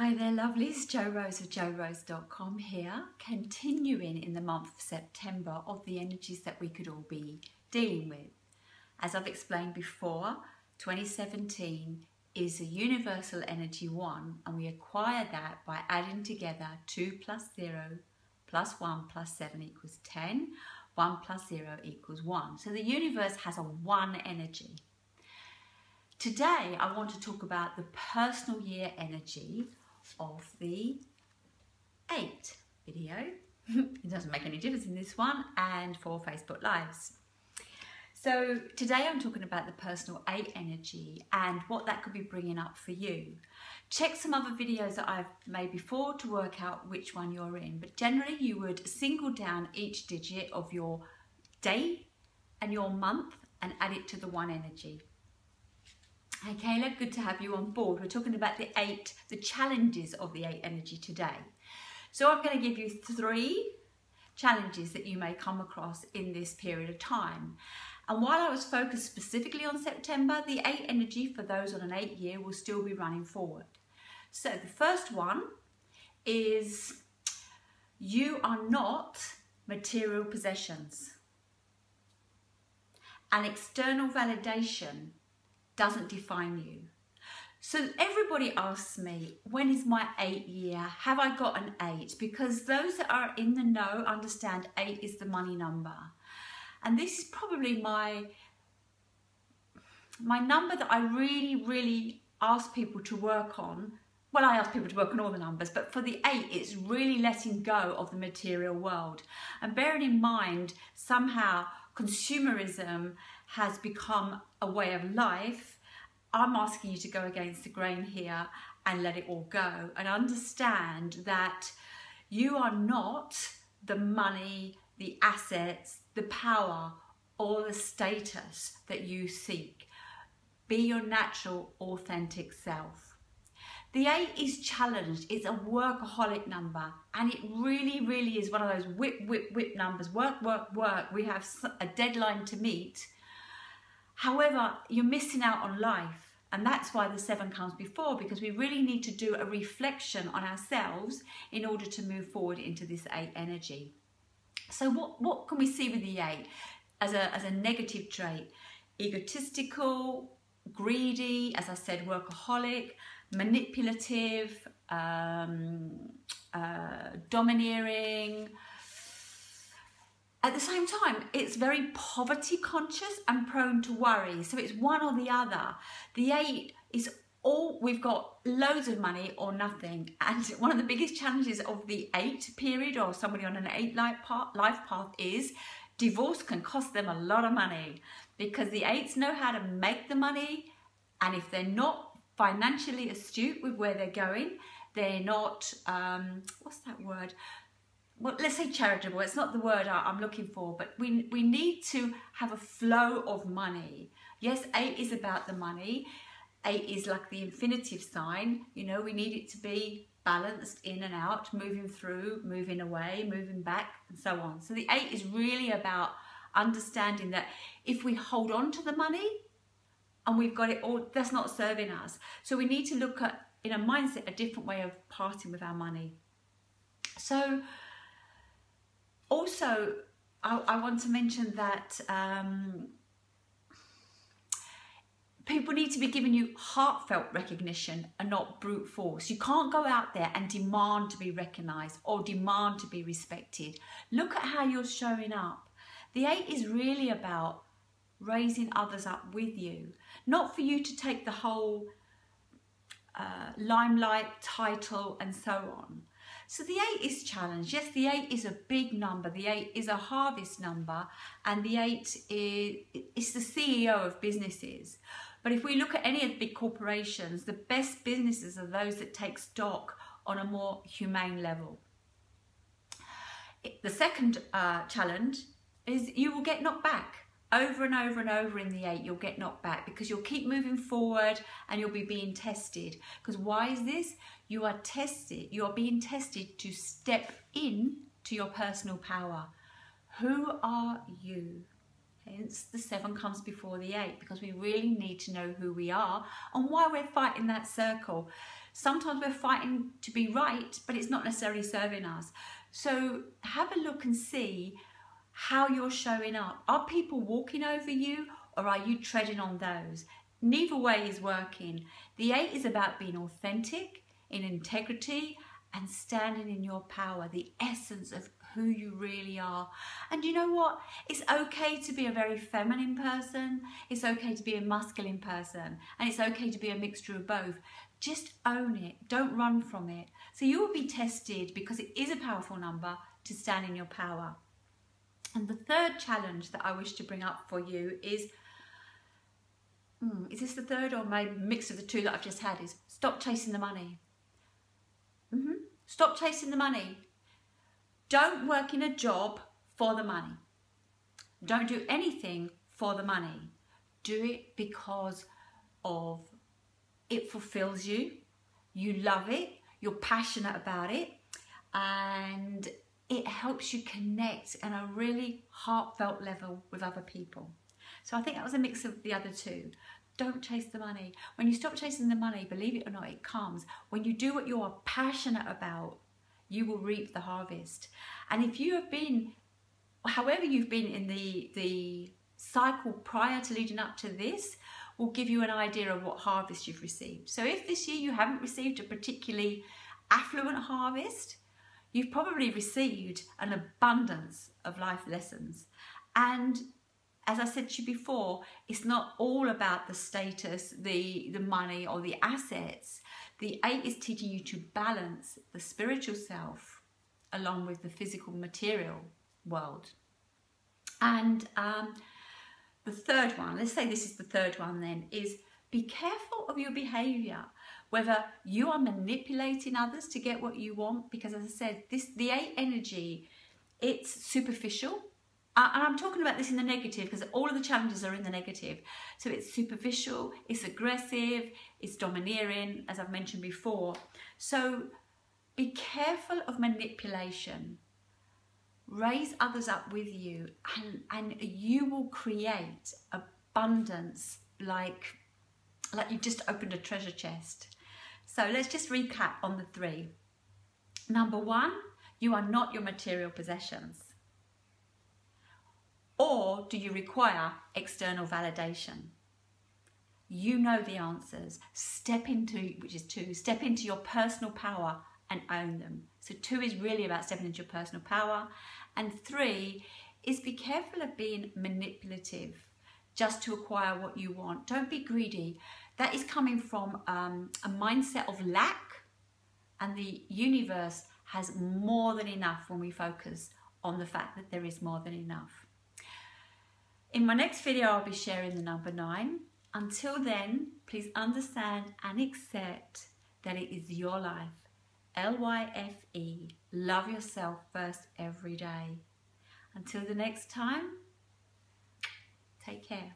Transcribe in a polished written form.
Hi there lovelies, Jo Rose of JoRose.com here, continuing in the month of September of the energies that we could all be dealing with. As I've explained before, 2017 is a universal energy 1 and we acquire that by adding together 2 plus 0 plus 1 plus 7 equals 10, 1 plus 0 equals 1. So the universe has a 1 energy. Today I want to talk about the personal year energy of the 8 video. It doesn't make any difference in this one, and for Facebook Lives. So today I'm talking about the personal 8 energy and what that could be bringing up for you. Check some other videos that I've made before to work out which one you're in, but generally you would single down each digit of your day and your month and add it to the 1 energy. Hey Kayla, good to have you on board. We're talking about the 8, the challenges of the 8 energy today. So I'm going to give you 3 challenges that you may come across in this period of time. And while I was focused specifically on September, the 8 energy for those on an 8 year will still be running forward. So the first one is you are not material possessions. An external validation doesn't define you. So everybody asks me, when is my 8 year? Have I got an 8? Because those that are in the know understand 8 is the money number. And this is probably my number that I really ask people to work on. Well, I ask people to work on all the numbers, but for the 8, it's really letting go of the material world. And bearing in mind, somehow consumerism has become a way of life. I'm asking you to go against the grain here and let it all go and understand that you are not the money, the assets, the power or the status that you seek. Be your natural, authentic self. The 8 is challenged. It's a workaholic number, and it really is one of those whip numbers. Work. We have a deadline to meet. However, you're missing out on life, and that's why the 7 comes before, because we really need to do a reflection on ourselves in order to move forward into this 8 energy. So what can we see with the 8 as a negative trait? Egotistical, greedy, as I said, workaholic, manipulative, domineering. At the same time, it's very poverty conscious and prone to worry. So it's one or the other. The 8 is we've got loads of money or nothing. And one of the biggest challenges of the 8 period, or somebody on an 8 life path, is divorce can cost them a lot of money, because the 8s know how to make the money. And if they're not financially astute with where they're going, they're not, what's that word? Well, let's say charitable. It's not the word I'm looking for, but we need to have a flow of money. Yes, 8 is about the money. 8 is like the infinitive sign. You know, we need it to be balanced in and out, moving through, moving away, moving back, and so on. So the 8 is really about understanding that if we hold on to the money and we've got it all, that's not serving us. So we need to look at, in a mindset, a different way of parting with our money. So also, I want to mention that people need to be giving you heartfelt recognition and not brute force. You can't go out there and demand to be recognised or demand to be respected. Look at how you're showing up. The 8 is really about raising others up with you, not for you to take the whole limelight, title and so on. So the 8 is challenged. Yes, the 8 is a big number. The 8 is a harvest number, and the 8 is the CEO of businesses. But if we look at any of the big corporations, the best businesses are those that take stock on a more humane level. The second challenge is you will get knocked back. Over and over and over in the 8, you'll get knocked back because you'll keep moving forward and you'll be being tested. Because why is this? You are tested. You are being tested to step in to your personal power. Who are you? Hence, the 7 comes before the 8, because we really need to know who we are and why we're fighting that circle. Sometimes we're fighting to be right, but it's not necessarily serving us. So have a look and see how you're showing up. Are people walking over you, or are you treading on those? Neither way is working. The 8 is about being authentic, in integrity, and standing in your power, the essence of who you really are. And you know what? It's okay to be a very feminine person. It's okay to be a masculine person. And it's okay to be a mixture of both. Just own it. Don't run from it. So you will be tested, because it is a powerful number, to stand in your power. And the third challenge that I wish to bring up for you is this the third, or maybe mix of the two that I've just had, is stop chasing the money. Stop chasing the money. Don't work in a job for the money. Don't do anything for the money. Do it because of it fulfills you. You love it. You're passionate about it. And it helps you connect on a really heartfelt level with other people. So I think that was a mix of the other two. Don't chase the money. When you stop chasing the money, believe it or not, it comes. When you do what you are passionate about, you will reap the harvest. And if you have been, however you've been in the cycle prior to leading up to this, will give you an idea of what harvest you've received. So if this year you haven't received a particularly affluent harvest, you've probably received an abundance of life lessons. And as I said to you before, it's not all about the status, the money, or the assets. The 8 is teaching you to balance the spiritual self along with the physical material world. And the third one, let's say this is the third one then, is be careful of your behavior, whether you are manipulating others to get what you want, because as I said, the 8 energy, it's superficial. And I'm talking about this in the negative, because all of the challenges are in the negative. So it's superficial, it's aggressive, it's domineering, as I've mentioned before. So be careful of manipulation. Raise others up with you, and you will create abundance like you just opened a treasure chest. So let's just recap on the 3. Number 1, you are not your material possessions. Or do you require external validation? You know the answers. Step into, which is 2, step into your personal power and own them. So 2 is really about stepping into your personal power. And 3 is be careful of being manipulative just to acquire what you want. Don't be greedy. That is coming from a mindset of lack, and the universe has more than enough when we focus on the fact that there is more than enough. In my next video, I'll be sharing the number 9. Until then, please understand and accept that it is your life. LYFE. Love yourself first every day. Until the next time, take care.